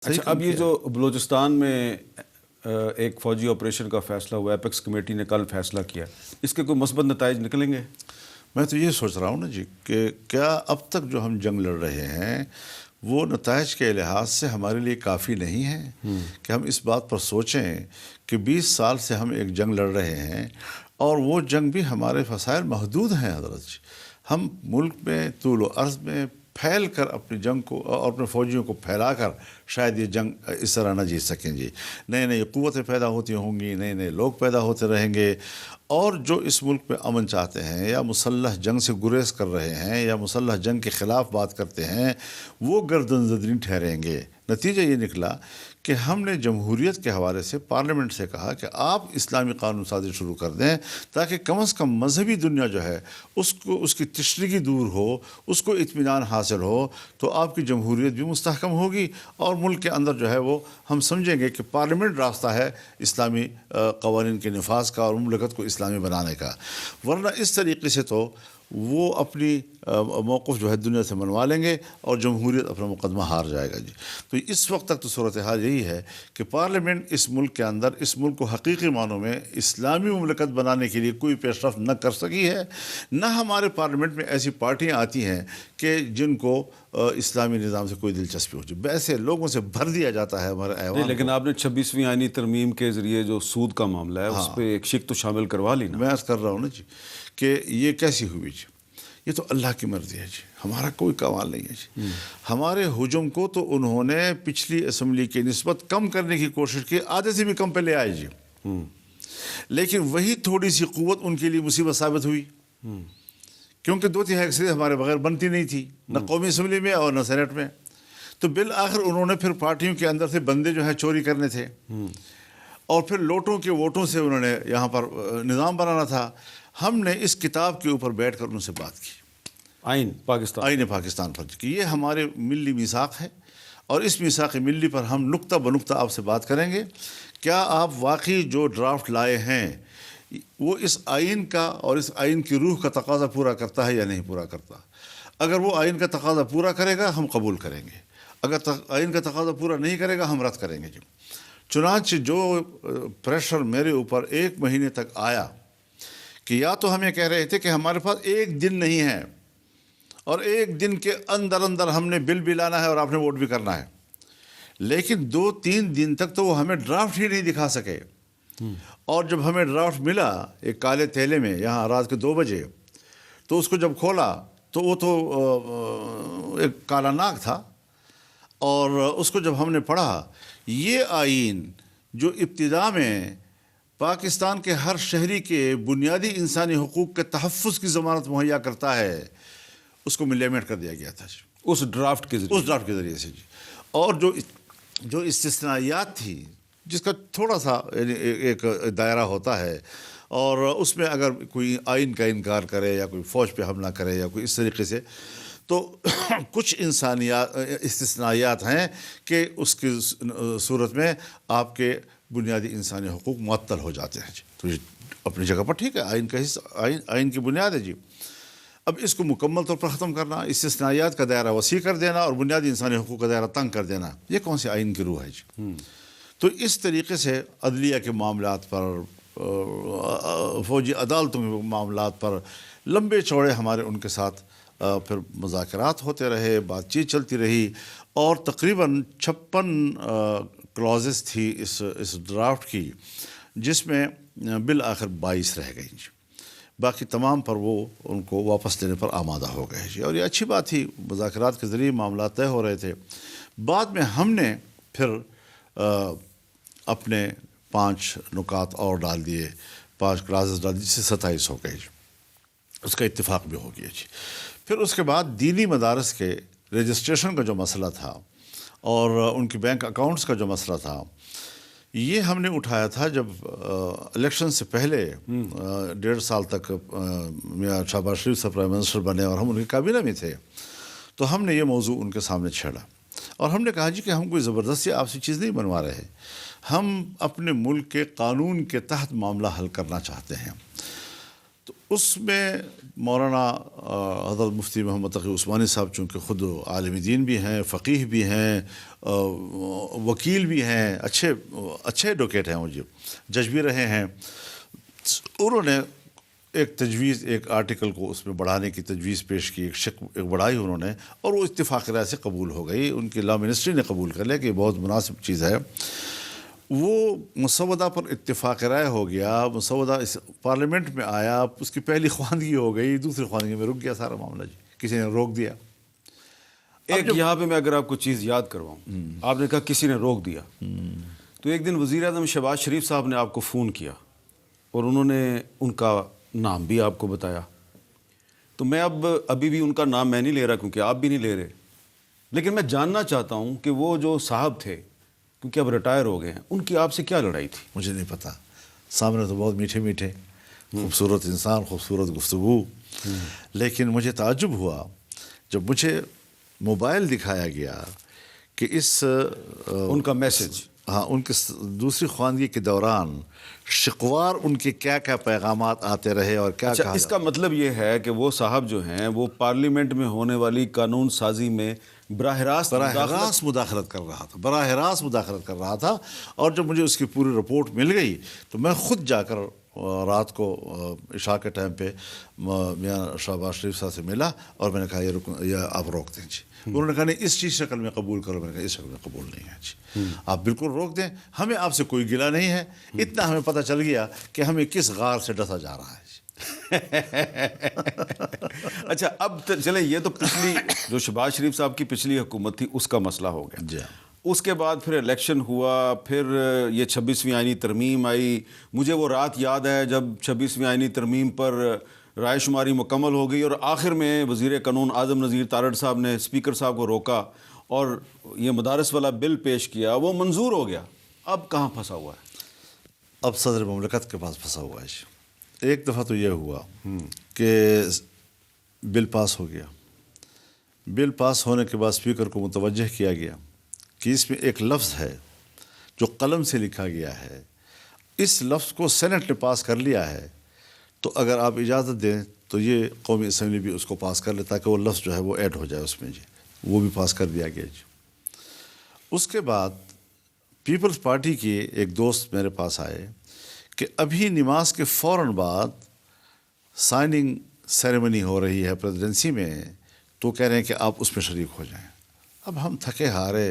اچھا، اب یہ جو بلوچستان میں ایک فوجی آپریشن کا فیصلہ ہوا، ایپیکس کمیٹی نے کل فیصلہ کیا، اس کے کوئی مثبت نتائج نکلیں گے؟ میں تو یہ سوچ رہا ہوں نا جی کہ کیا اب تک جو ہم جنگ لڑ رہے ہیں وہ نتائج کے لحاظ سے ہمارے لیے کافی نہیں ہے کہ ہم اس بات پر سوچیں کہ 20 سال سے ہم ایک جنگ لڑ رہے ہیں اور وہ جنگ بھی ہمارے وسائل محدود ہیں حضرت جی. ہم ملک میں طول و عرض میں پھیل کر اپنی جنگ کو اور اپنے فوجیوں کو پھیلا کر شاید یہ جنگ اس طرح نہ جیت سکیں جی. نئے نئے قوتیں پیدا ہوتی ہوں گی، نئے نئے لوگ پیدا ہوتے رہیں گے، اور جو اس ملک میں امن چاہتے ہیں یا مسلح جنگ سے گریز کر رہے ہیں یا مسلح جنگ کے خلاف بات کرتے ہیں وہ گردن زدری ٹھہریں گے. نتیجہ یہ نکلا کہ ہم نے جمہوریت کے حوالے سے پارلیمنٹ سے کہا کہ آپ اسلامی قانون سازی شروع کر دیں تاکہ کم از کم مذہبی دنیا جو ہے اس کی تشنگی دور ہو، اس کو اطمینان حاصل ہو، تو آپ کی جمہوریت بھی مستحکم ہوگی اور ملک کے اندر جو ہے وہ ہم سمجھیں گے کہ پارلیمنٹ راستہ ہے اسلامی قوانین کے نفاذ کا اور مملکت کو اسلامی بنانے کا. ورنہ اس طریقے سے تو وہ اپنی موقف جو ہے دنیا سے منوا لیں گے اور جمہوریت اپنا مقدمہ ہار جائے گا جی. تو اس وقت تک تو صورتحال یہی ہے کہ پارلیمنٹ اس ملک کے اندر اس ملک کو حقیقی معنوں میں اسلامی مملکت بنانے کے لیے کوئی پیش رفت نہ کر سکی ہے، نہ ہمارے پارلیمنٹ میں ایسی پارٹیاں آتی ہیں کہ جن کو اسلامی نظام سے کوئی دلچسپی ہو جائے. ایسے لوگوں سے بھر دیا جاتا ہے ہمارے ایوان. لیکن آپ نے 26ویں آئینی ترمیم کے ذریعے جو سود کا معاملہ ہے اس پہ ایک شق تو شامل کروا لی نا. میں عرض کر رہا ہوں نا جی کہ یہ کیسی ہوئی جی، یہ تو اللہ کی مرضی ہے جی، ہمارا کوئی کمال نہیں ہے جی. ہمارے ہجوم کو تو انہوں نے پچھلی اسمبلی کی نسبت کم کرنے کی کوشش کی، آدھے سے بھی کم پہ لے آئے جی. لیکن وہی تھوڑی سی قوت ان کے لیے مصیبت ثابت ہوئی، کیونکہ 2/3 اکثریت ہمارے بغیر بنتی نہیں تھی، نہ قومی اسمبلی میں اور نہ سینٹ میں. تو بالآخر انہوں نے پھر پارٹیوں کے اندر سے بندے جو ہیں چوری کرنے تھے اور پھر لوٹوں کے ووٹوں سے انہوں نے یہاں پر نظام بنانا تھا. ہم نے اس کتاب کے اوپر بیٹھ کر ان سے بات کی، آئین پاکستان پر، کہ یہ ہمارے ملی میثاق ہے اور اس میثاق ملی پر ہم نقطہ بنقطہ آپ سے بات کریں گے. کیا آپ واقعی جو ڈرافٹ لائے ہیں وہ اس آئین کا اور اس آئین کی روح کا تقاضا پورا کرتا ہے یا نہیں پورا کرتا؟ اگر وہ آئین کا تقاضا پورا کرے گا ہم قبول کریں گے، اگر آئین کا تقاضا پورا نہیں کرے گا ہم رد کریں گے جی. چنانچہ جو پریشر میرے اوپر 1 مہینے تک آیا کہ یا تو ہم یہ کہہ رہے تھے کہ ہمارے پاس 1 دن نہیں ہے اور 1 دن کے اندر اندر ہم نے بل بھی لانا ہے اور آپ نے ووٹ بھی کرنا ہے، لیکن 2-3 دن تک تو وہ ہمیں ڈرافٹ ہی نہیں دکھا سکے. اور جب ہمیں ڈرافٹ ملا ایک کالے تھیلے میں یہاں رات کے 2 بجے، تو اس کو جب کھولا تو وہ تو ایک کالا ناگ تھا. اور اس کو جب ہم نے پڑھا، یہ آئین جو ابتدا میں پاکستان کے ہر شہری کے بنیادی انسانی حقوق کے تحفظ کی ضمانت مہیا کرتا ہے، اس کو ملیمٹ کر دیا گیا تھا اس ڈرافٹ کے ذریعے سے جی. اور جو استثنائیات تھی جس کا تھوڑا سا ایک دائرہ ہوتا ہے، اور اس میں اگر کوئی آئین کا انکار کرے یا کوئی فوج پہ حملہ کرے یا کوئی اس طریقے سے، تو کچھ استثنائیات ہیں کہ اس کی صورت میں آپ کے بنیادی انسانی حقوق معطل ہو جاتے ہیں جی. تو یہ اپنی جگہ پر ٹھیک ہے، آئین کا حصہ، آئین کی بنیاد ہے جی. اب اس کو مکمل طور پر ختم کرنا، استثنائیات کا دائرہ وسیع کر دینا اور بنیادی انسانی حقوق کا دائرہ تنگ کر دینا، یہ کون سی آئین کی روح ہے جی؟ تو اس طریقے سے عدلیہ کے معاملات پر، فوجی عدالتوں کے معاملات پر لمبے چوڑے ہمارے ان کے ساتھ پھر مذاکرات ہوتے رہے، بات چیت چلتی رہی، اور تقریباً 56 کلازز تھی اس ڈرافٹ کی، جس میں بالآخر 22 رہ گئی جی. باقی تمام پر وہ ان کو واپس لینے پر آمادہ ہو گئے جی. اور یہ اچھی بات تھی، مذاکرات کے ذریعے معاملات طے ہو رہے تھے. بعد میں ہم نے پھر اپنے 5 نکات اور ڈال دیے، 5 کلازز ڈال دیے، جس سے 27 ہو گئے جی. اس کا اتفاق بھی ہو گیا جی. پھر اس کے بعد دینی مدارس کے رجسٹریشن کا جو مسئلہ تھا اور ان کی بینک اکاؤنٹس کا جو مسئلہ تھا، یہ ہم نے اٹھایا تھا جب الیکشن سے پہلے 1.5 سال تک میاں شہباز شریف صاحب پرائم منسٹر بنے اور ہم ان کی کابینہ میں تھے. تو ہم نے یہ موضوع ان کے سامنے چھیڑا اور ہم نے کہا جی کہ ہم کوئی زبردستی آپ سے چیز نہیں بنوا رہے، ہم اپنے ملک کے قانون کے تحت معاملہ حل کرنا چاہتے ہیں. تو اس میں مولانا حضرت مفتی محمد تقی عثمانی صاحب چونکہ خود عالم دین بھی ہیں، فقیہ بھی ہیں، وکیل بھی ہیں، اچھے ایڈوکیٹ ہیں، وہ جج بھی رہے ہیں، انہوں نے ایک تجویز، ایک آرٹیکل کو اس میں بڑھانے کی تجویز پیش کی، ایک بڑھائی انہوں نے، اور وہ اتفاق رائے سے قبول ہو گئی، ان کی لا منسٹری نے قبول کر لیا کہ یہ بہت مناسب چیز ہے۔ وہ مسودہ پر اتفاق رائے ہو گیا، مسودہ اس پارلیمنٹ میں آیا، اس کی پہلی خواندگی ہو گئی، دوسری خواندگی میں رک گیا سارا معاملہ جی، کسی نے روک دیا۔ ایک یہاں پہ میں اگر آپ کو چیز یاد کرواؤں، آپ نے کہا کسی نے روک دیا، تو ایک دن وزیر اعظم شہباز شریف صاحب نے آپ کو فون کیا اور انہوں نے ان کا نام بھی آپ کو بتایا، تو میں ابھی بھی ان کا نام میں نہیں لے رہا کیونکہ آپ بھی نہیں لے رہے، لیکن میں جاننا چاہتا ہوں کہ وہ جو صاحب تھے، کیونکہ اب ریٹائر ہو گئے ہیں، ان کی آپ سے کیا لڑائی تھی؟ مجھے نہیں پتا، سامنے تو بہت میٹھے میٹھے، خوبصورت انسان، خوبصورت گفتگو، لیکن مجھے تعجب ہوا جب مجھے موبائل دکھایا گیا کہ اس ان کا میسج، ہاں، ان کے دوسری خواندگی کے دوران شقوار ان کے کیا کیا پیغامات آتے رہے اور کیا اچھا، کہا اس کا مطلب یہ ہے کہ وہ صاحب جو ہیں وہ پارلیمنٹ میں ہونے والی قانون سازی میں براہ راست مداخلت کر رہا تھا، براہ راست مداخلت کر رہا تھا، اور جب مجھے اس کی پوری رپورٹ مل گئی تو میں خود جا کر رات کو عشاء کے ٹائم پہ میاں شہباز شریف صاحب سے ملا اور میں نے کہا یہ آپ روک دیں جی۔ انہوں نے کہا نہیں، اس چیز شکل میں قبول کرو، میں نے کہا اس شکل میں قبول نہیں ہے جی، آپ بالکل روک دیں، ہمیں آپ سے کوئی گلہ نہیں ہے، اتنا ہمیں پتہ چل گیا کہ ہمیں کس غار سے ڈسا جا رہا ہے جی۔ اچھا، اب چلیں، یہ تو پچھلی جو شہباز شریف صاحب کی پچھلی حکومت تھی اس کا مسئلہ ہو گیا جی۔ اس کے بعد پھر الیکشن ہوا، پھر یہ 26ویں آئینی ترمیم آئی، مجھے وہ رات یاد ہے جب 26ویں آئینی ترمیم پر رائے شماری مکمل ہو گئی اور آخر میں وزیر قانون اعظم نذیر تارڑ صاحب نے اسپیکر صاحب کو روکا اور یہ مدارس والا بل پیش کیا، وہ منظور ہو گیا۔ اب کہاں پھنسا ہوا ہے؟ اب صدر مملکت کے پاس پھنسا ہوا ہے جی۔ ایک دفعہ تو یہ ہوا کہ بل پاس ہو گیا، بل پاس ہونے کے بعد اسپیکر کو متوجہ کیا گیا کہ اس میں ایک لفظ ہے جو قلم سے لکھا گیا ہے، اس لفظ کو سینٹ نے پاس کر لیا ہے، تو اگر آپ اجازت دیں تو یہ قومی اسمبلی بھی اس کو پاس کر لے تاکہ وہ لفظ جو ہے وہ ایڈ ہو جائے اس میں جی۔ وہ بھی پاس کر دیا گیا جی۔ اس کے بعد پیپلز پارٹی کے ایک دوست میرے پاس آئے کہ ابھی نماز کے فوراً بعد سائننگ سیریمنی ہو رہی ہے پریزیڈنسی میں، تو کہہ رہے ہیں کہ آپ اس میں شریک ہو جائیں۔ اب ہم تھکے ہارے،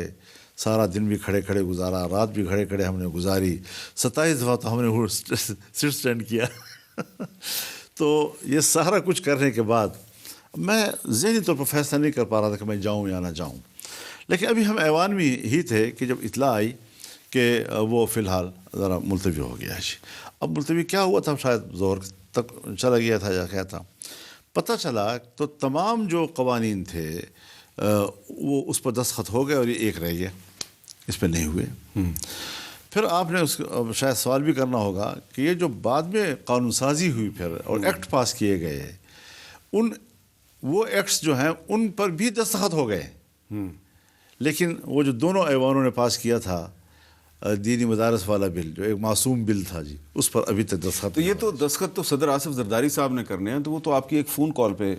سارا دن بھی کھڑے کھڑے گزارا، رات بھی کھڑے کھڑے ہم نے گزاری، 27 دفعہ تو ہم نے سٹ اسٹینڈ کیا۔ تو یہ سارا کچھ کرنے کے بعد میں ذہنی طور پر فیصلہ نہیں کر پا رہا تھا کہ میں جاؤں یا نہ جاؤں، لیکن ابھی ہم ایوان میں ہی تھے کہ جب اطلاع آئی کہ وہ فی الحال ذرا ملتوی ہو گیا ہے جی۔ اب ملتوی کیا ہوا تھا، شاید ظہر تک چلا گیا تھا یا کیا تھا، پتہ چلا تو تمام جو قوانین تھے وہ اس پر دستخط ہو گئے اور یہ ایک رہ گیا، اس پہ نہیں ہوئے۔ پھر آپ نے اس کو شاید سوال بھی کرنا ہوگا کہ یہ جو بعد میں قانون سازی ہوئی پھر اور ایکٹ پاس کیے گئے، وہ ایکٹس جو ہیں ان پر بھی دستخط ہو گئے، لیکن وہ جو دونوں ایوانوں نے پاس کیا تھا دینی مدارس والا بل، جو ایک معصوم بل تھا جی، اس پر ابھی تک دستخط۔ تو یہ تو دستخط تو صدر آصف زرداری صاحب نے کرنے ہیں، تو وہ تو آپ کی ایک فون کال پہ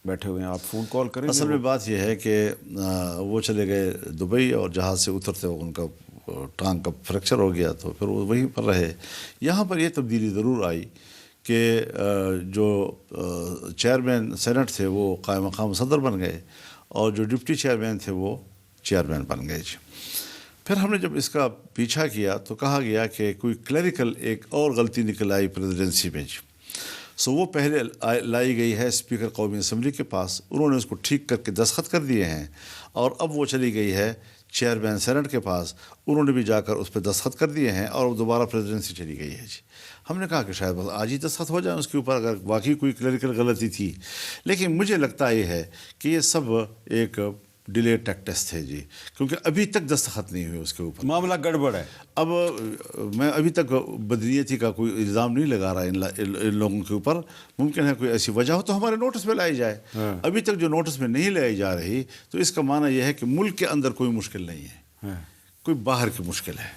بیٹھے ہوئے ہیں، آپ فون کال کریں گے؟ اصل میں بات یہ ہے کہ وہ چلے گئے دبئی اور جہاز سے اترتے وقت ان کا ٹانگ کا فریکچر ہو گیا، تو پھر وہ وہیں پر رہے۔ یہاں پر یہ تبدیلی ضرور آئی کہ جو چیئرمین سینٹ تھے وہ قائم مقام صدر بن گئے اور جو ڈپٹی چیئرمین تھے وہ چیئرمین بن گئے جی۔ پھر ہم نے جب اس کا پیچھا کیا تو کہا گیا کہ کوئی کلیریکل ایک اور غلطی نکل آئی پریزیڈنسی میں جی، سو وہ پہلے لائی گئی ہے اسپیکر قومی اسمبلی کے پاس، انہوں نے اس کو ٹھیک کر کے دستخط کر دیے ہیں، اور اب وہ چلی گئی ہے چیئرمین سینٹ کے پاس، انہوں نے بھی جا کر اس پہ دستخط کر دیے ہیں اور دوبارہ پریزیڈنسی چلی گئی ہے جی۔ ہم نے کہا کہ شاید بس آج ہی دستخط ہو جائیں اس کے اوپر اگر واقعی کوئی کلیریکل غلطی تھی، لیکن مجھے لگتا یہ ہے کہ یہ سب ایک ڈیلے ٹیکٹس تھے جی، کیونکہ ابھی تک دستخط نہیں ہوئے اس کے اوپر، معاملہ گڑبڑ ہے۔ اب میں ابھی تک بدنیتی کا کوئی الزام نہیں لگا رہا ان لوگوں کے اوپر، ممکن ہے کوئی ایسی وجہ ہو تو ہمارے نوٹس میں لائی جائے، ابھی تک جو نوٹس میں نہیں لائی جا رہی تو اس کا معنی یہ ہے کہ ملک کے اندر کوئی مشکل نہیں ہے، کوئی باہر کی مشکل ہے۔